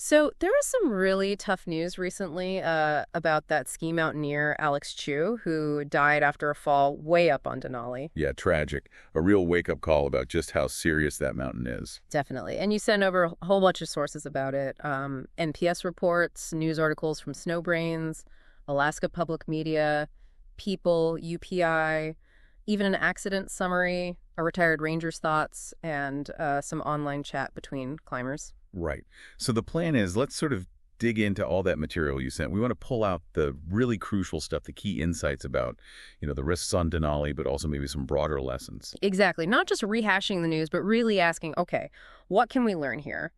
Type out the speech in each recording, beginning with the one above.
So there was some really tough news recently about that ski mountaineer Alex Chu, who died after a fall way up on Denali. Yeah, tragic. A real wake-up call about just how serious that mountain is. Definitely. And you sent over a whole bunch of sources about it. NPS reports, news articles from Snowbrains, Alaska Public Media, People, UPI, even an accident summary, a retired ranger's thoughts, and some online chat between climbers. Right. So the plan is, let's sort of dig into all that material you sent. We want to pull out the really crucial stuff, the key insights about, the risks on Denali, but also maybe some broader lessons. Exactly. Not just rehashing the news, but really asking, okay, what can we learn here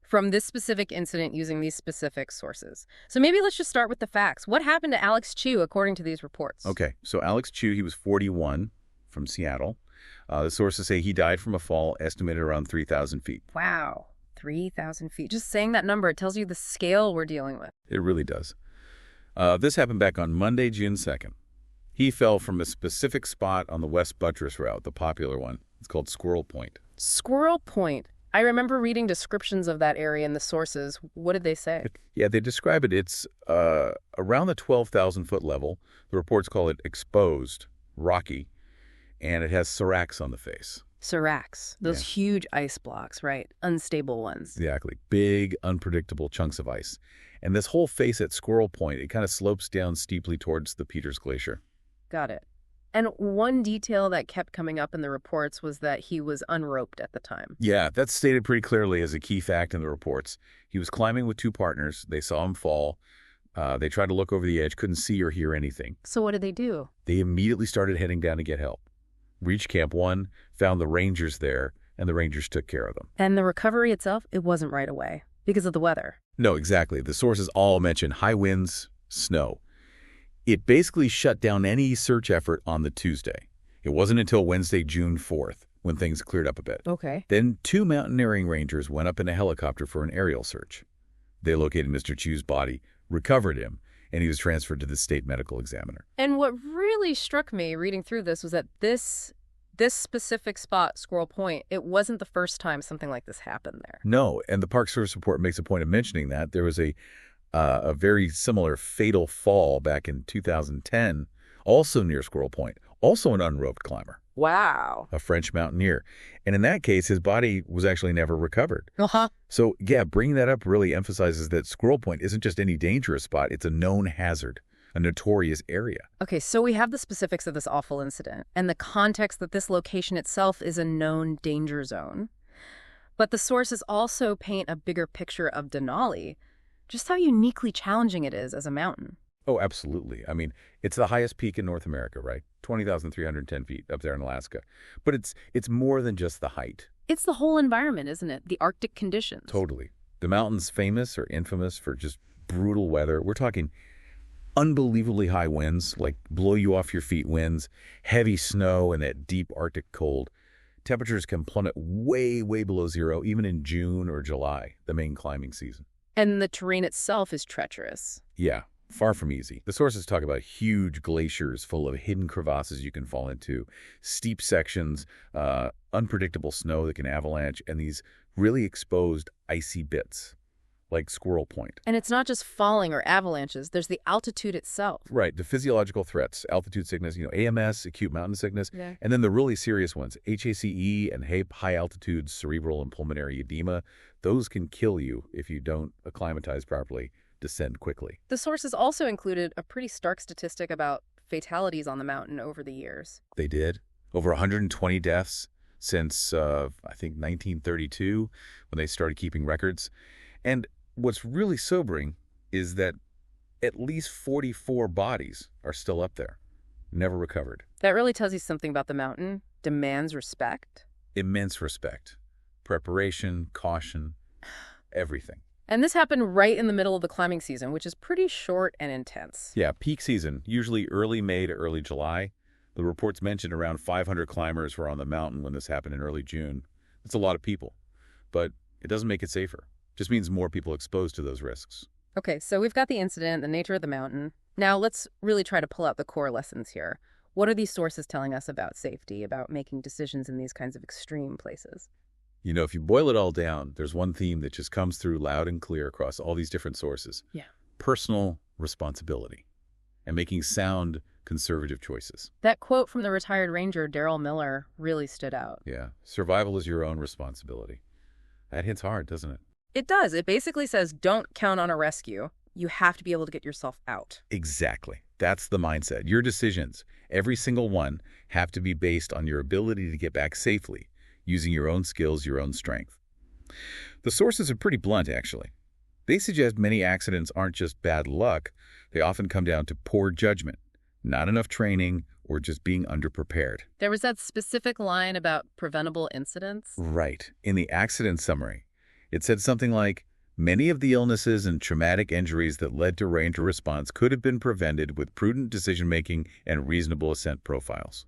from this specific incident using these specific sources? So maybe let's just start with the facts. What happened to Alex Chu according to these reports? Okay. So Alex Chu, he was 41 from Seattle. The sources say he died from a fall estimated around 3,000 feet. Wow. 3,000 feet. Just saying that number, it tells you the scale we're dealing with. It really does. This happened back on Monday, June 2nd. He fell from a specific spot on the West Buttress route, the popular one. It's called Squirrel Point. Squirrel Point. I remember reading descriptions of that area in the sources. What did they say? Yeah, they describe it. It's around the 12,000-foot level. The reports call it exposed, rocky, and it has seracs on the face. Seracs, those huge ice blocks, right? Unstable ones. Exactly. Big, unpredictable chunks of ice. And this whole face at Squirrel Point, it kind of slopes down steeply towards the Peters Glacier. Got it. And one detail that kept coming up in the reports was that he was unroped at the time. Yeah, that's stated pretty clearly as a key fact in the reports. He was climbing with two partners. They saw him fall. They tried to look over the edge, couldn't see or hear anything. So what did they do? They immediately started heading down to get help. Reached Camp 1, found the rangers there, and the rangers took care of them. And the recovery itself, it wasn't right away because of the weather. No, exactly. The sources all mention high winds, snow. It basically shut down any search effort on the Tuesday. It wasn't until Wednesday, June 4th, when things cleared up a bit. Okay. Then 2 mountaineering rangers went up in a helicopter for an aerial search. They located Mr. Chu's body, recovered him, and he was transferred to the state medical examiner. And what really struck me reading through this was that this specific spot, Squirrel Point, it wasn't the first time something like this happened there. No, and the Park Service report makes a point of mentioning that. There was a very similar fatal fall back in 2010, also near Squirrel Point, also an unroped climber. Wow. A French mountaineer. And in that case, his body was actually never recovered. Uh-huh. So, yeah, bringing that up really emphasizes that Squirrel Point isn't just any dangerous spot. It's a known hazard, a notorious area. Okay, so we have the specifics of this awful incident and the context that this location itself is a known danger zone. But the sources also paint a bigger picture of Denali, just how uniquely challenging it is as a mountain. Oh, absolutely. I mean, it's the highest peak in North America, right? 20,310 feet up there in Alaska. But it's more than just the height. It's the whole environment, isn't it? The Arctic conditions. Totally. The mountain's famous or infamous for just brutal weather. We're talking unbelievably high winds, like blow you off your feet winds, heavy snow, and that deep Arctic cold. Temperatures can plummet way, way below zero, even in June or July, the main climbing season. And the terrain itself is treacherous. Yeah, far from easy. The sources talk about huge glaciers full of hidden crevasses you can fall into, steep sections, unpredictable snow that can avalanche, and these really exposed icy bits, like Squirrel Point. And it's not just falling or avalanches. There's the altitude itself. Right, the physiological threats, altitude sickness, AMS, acute mountain sickness, Yeah. and then the really serious ones, HACE and HAPE, high-altitude cerebral and pulmonary edema. Those can kill you if you don't acclimatize properly, descend quickly. The sources also included a pretty stark statistic about fatalities on the mountain over the years. They did. Over 120 deaths since, I think, 1932, when they started keeping records. And what's really sobering is that at least 44 bodies are still up there, never recovered. That really tells you something about the mountain. Demands respect. Immense respect. Preparation, caution, everything. And this happened right in the middle of the climbing season, which is pretty short and intense. Yeah, peak season, usually early May to early July. The reports mentioned around 500 climbers were on the mountain when this happened in early June. That's a lot of people, but it doesn't make it safer. Just means more people exposed to those risks. Okay, so we've got the incident, the nature of the mountain. Now let's really try to pull out the core lessons here. What are these sources telling us about safety, about making decisions in these kinds of extreme places? You know, if you boil it all down, there's one theme that just comes through loud and clear across all these different sources. Yeah. Personal responsibility and making sound, conservative choices. That quote from the retired ranger, Daryl Miller, really stood out. Yeah. Survival is your own responsibility. That hits hard, doesn't it? It does. It basically says don't count on a rescue. You have to be able to get yourself out. Exactly. That's the mindset. Your decisions, every single one, have to be based on your ability to get back safely, using your own skills, your own strength. The sources are pretty blunt, actually. They suggest many accidents aren't just bad luck. They often come down to poor judgment, not enough training, or just being underprepared. There was that specific line about preventable incidents. Right. In the accident summary, it said something like, many of the illnesses and traumatic injuries that led to ranger response could have been prevented with prudent decision-making and reasonable ascent profiles.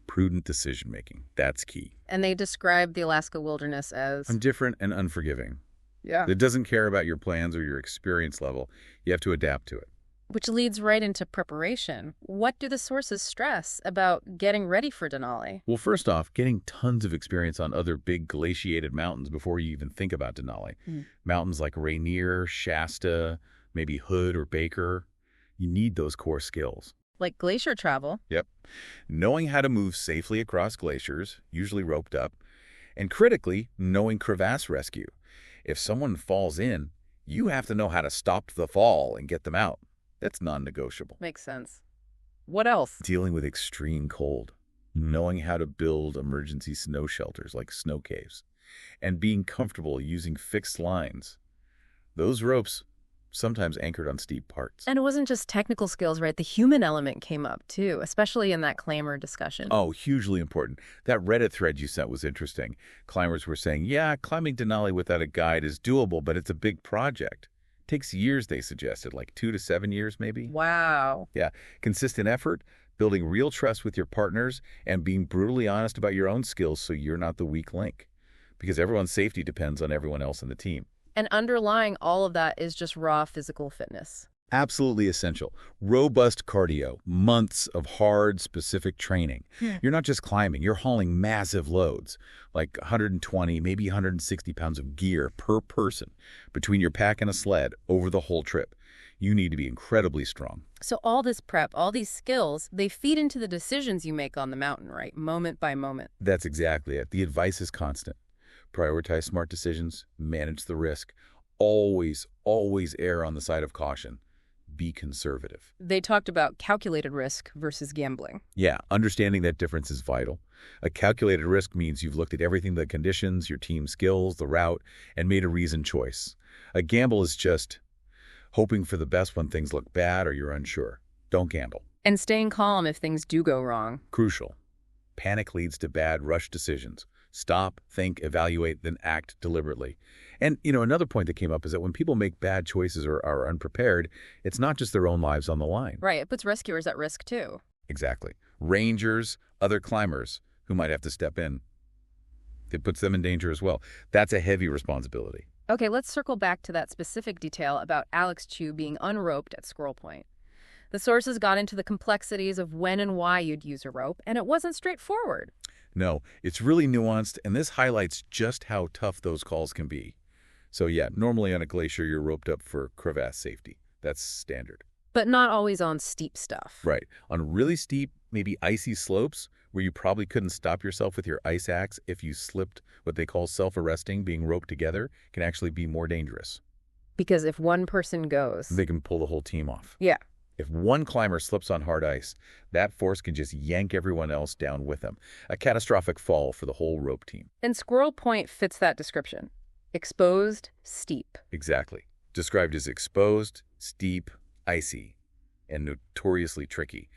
Prudent decision-making. That's key. And they described the Alaska wilderness as Indifferent and unforgiving. Yeah. It doesn't care about your plans or your experience level. You have to adapt to it. Which leads right into preparation. What do the sources stress about getting ready for Denali? Well, first off, getting tons of experience on other big glaciated mountains before you even think about Denali. Mountains like Rainier, Shasta, maybe Hood or Baker. You need those core skills. Like glacier travel. Yep. Knowing how to move safely across glaciers, usually roped up, and critically, knowing crevasse rescue. If someone falls in, you have to know how to stop the fall and get them out. That's non-negotiable. Makes sense. What else? Dealing with extreme cold, knowing how to build emergency snow shelters like snow caves, and being comfortable using fixed lines. Those ropes, sometimes anchored on steep parts. And it wasn't just technical skills, right? The human element came up, too, especially in that climber discussion. Oh, hugely important. That Reddit thread you sent was interesting. Climbers were saying, yeah, climbing Denali without a guide is doable, but it's a big project. Takes years, they suggested, like 2 to 7 years maybe. Wow. Yeah, consistent effort, building real trust with your partners, and being brutally honest about your own skills so you're not the weak link. Because everyone's safety depends on everyone else in the team. And underlying all of that is just raw physical fitness. Absolutely essential. Robust cardio, months of hard, specific training. You're not just climbing, you're hauling massive loads, like 120, maybe 160 pounds of gear per person between your pack and a sled over the whole trip. You need to be incredibly strong. So all this prep, all these skills, they feed into the decisions you make on the mountain, right? Moment by moment. That's exactly it. The advice is constant. Prioritize smart decisions, manage the risk. Always, always err on the side of caution. Be conservative. They talked about calculated risk versus gambling. Yeah, understanding that difference is vital. A calculated risk means you've looked at everything, the conditions, your team skills, the route, and made a reasoned choice. A gamble is just hoping for the best when things look bad or you're unsure. Don't gamble. And staying calm if things do go wrong. Crucial. Panic leads to bad, rushed decisions. Stop, think, evaluate, then act deliberately. And, another point that came up is that when people make bad choices or are unprepared, it's not just their own lives on the line. Right. It puts rescuers at risk, too. Exactly. Rangers, other climbers who might have to step in. It puts them in danger as well. That's a heavy responsibility. Okay, let's circle back to that specific detail about Alex Chu being unroped at Squirrel Point. The sources got into the complexities of when and why you'd use a rope, and it wasn't straightforward. No, it's really nuanced, and this highlights just how tough those calls can be. So yeah, normally on a glacier, you're roped up for crevasse safety. That's standard. But not always on steep stuff. Right. On really steep, maybe icy slopes, where you probably couldn't stop yourself with your ice axe if you slipped, what they call self-arresting, being roped together, can actually be more dangerous. Because if one person goes, they can pull the whole team off. Yeah. If one climber slips on hard ice, that force can just yank everyone else down with them. A catastrophic fall for the whole rope team. And Squirrel Point fits that description. Exposed, steep. Exactly. Described as exposed, steep, icy, and notoriously tricky.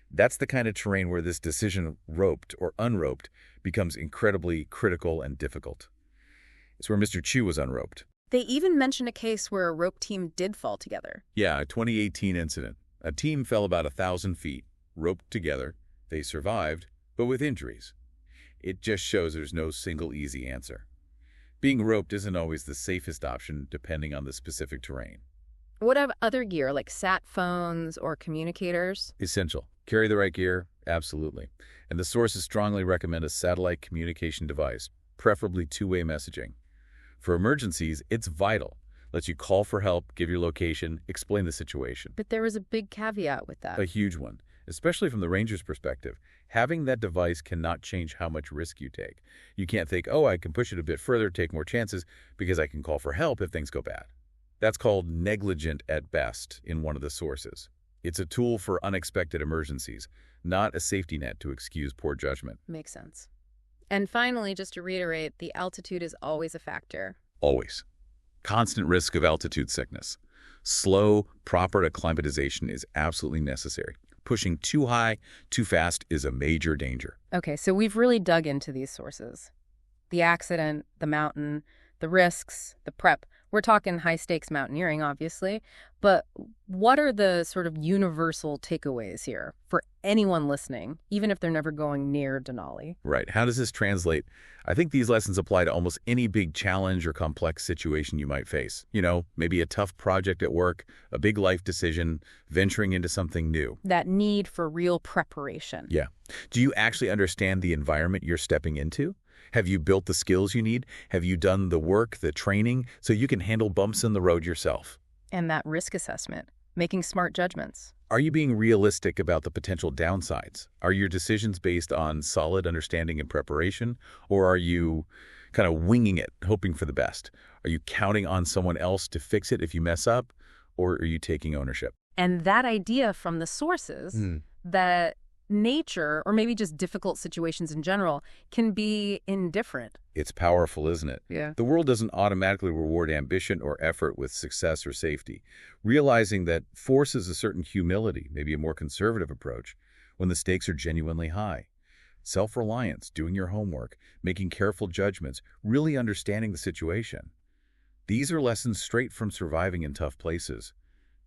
That's the kind of terrain where this decision, roped or unroped, becomes incredibly critical and difficult. It's where Mr. Chu was unroped. They even mention a case where a rope team did fall together. Yeah, a 2018 incident. A team fell about 1,000 feet, roped together. They survived, but with injuries. It just shows there's no single easy answer. Being roped isn't always the safest option depending on the specific terrain. What about other gear like sat phones or communicators? Essential. Carry the right gear? Absolutely. And the sources strongly recommend a satellite communication device. preferably two-way messaging. For emergencies, it's vital. Lets you call for help, give your location, explain the situation. But there was a big caveat with A that. huge one, especially from the ranger's perspective. Having that device cannot change how much risk you take. You can't think, oh, I can push it a bit further, take more chances, because I can call for help if things go bad. That's called negligent at best in one of the sources. It's a tool for unexpected emergencies, not a safety net to excuse poor judgment. Makes sense. And finally, just to reiterate, the altitude is always a factor. Always. Constant risk of altitude sickness. Slow, proper acclimatization is absolutely necessary. Pushing too high, too fast is a major danger. Okay, so we've really dug into these sources. The accident, the mountain, the risks, the prep. We're talking high-stakes mountaineering, obviously, but what are the sort of universal takeaways here for anyone listening, even if they're never going near Denali? Right. How does this translate? I think these lessons apply to almost any big challenge or complex situation you might face. Maybe a tough project at work, a big life decision, venturing into something new. That need for real preparation. Yeah. Do you actually understand the environment you're stepping into? Have you built the skills you need? Have you done the work, the training, so you can handle bumps in the road yourself? And that risk assessment, making smart judgments. Are you being realistic about the potential downsides? Are your decisions based on solid understanding and preparation? Or are you kind of winging it, hoping for the best? Are you counting on someone else to fix it if you mess up? Or are you taking ownership? And that idea from the sources that nature, or maybe just difficult situations in general, can be indifferent. It's powerful, isn't it? Yeah. The world doesn't automatically reward ambition or effort with success or safety. Realizing that forces a certain humility, maybe a more conservative approach, when the stakes are genuinely high. Self-reliance, doing your homework, making careful judgments, really understanding the situation. These are lessons straight from surviving in tough places,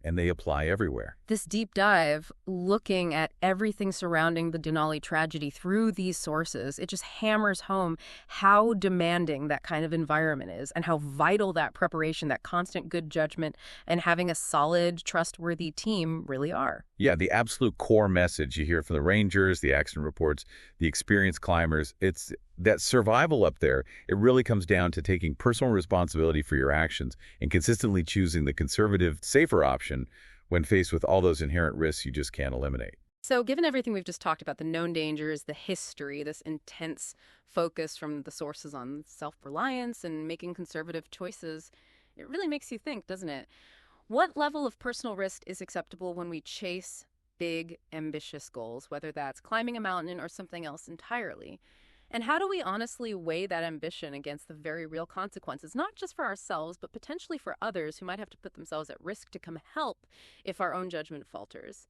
and they apply everywhere. This deep dive, looking at everything surrounding the Denali tragedy through these sources, it just hammers home how demanding that kind of environment is and how vital that preparation, that constant good judgment, and having a solid, trustworthy team really are. Yeah, the absolute core message you hear from the rangers, the accident reports, the experienced climbers, it's that survival up there. It really comes down to taking personal responsibility for your actions and consistently choosing the conservative, safer option when faced with all those inherent risks you just can't eliminate. So given everything we've just talked about, the known dangers, the history, this intense focus from the sources on self-reliance and making conservative choices, it really makes you think, doesn't it? What level of personal risk is acceptable when we chase big, ambitious goals, whether that's climbing a mountain or something else entirely? And how do we honestly weigh that ambition against the very real consequences, not just for ourselves, but potentially for others who might have to put themselves at risk to come help if our own judgment falters?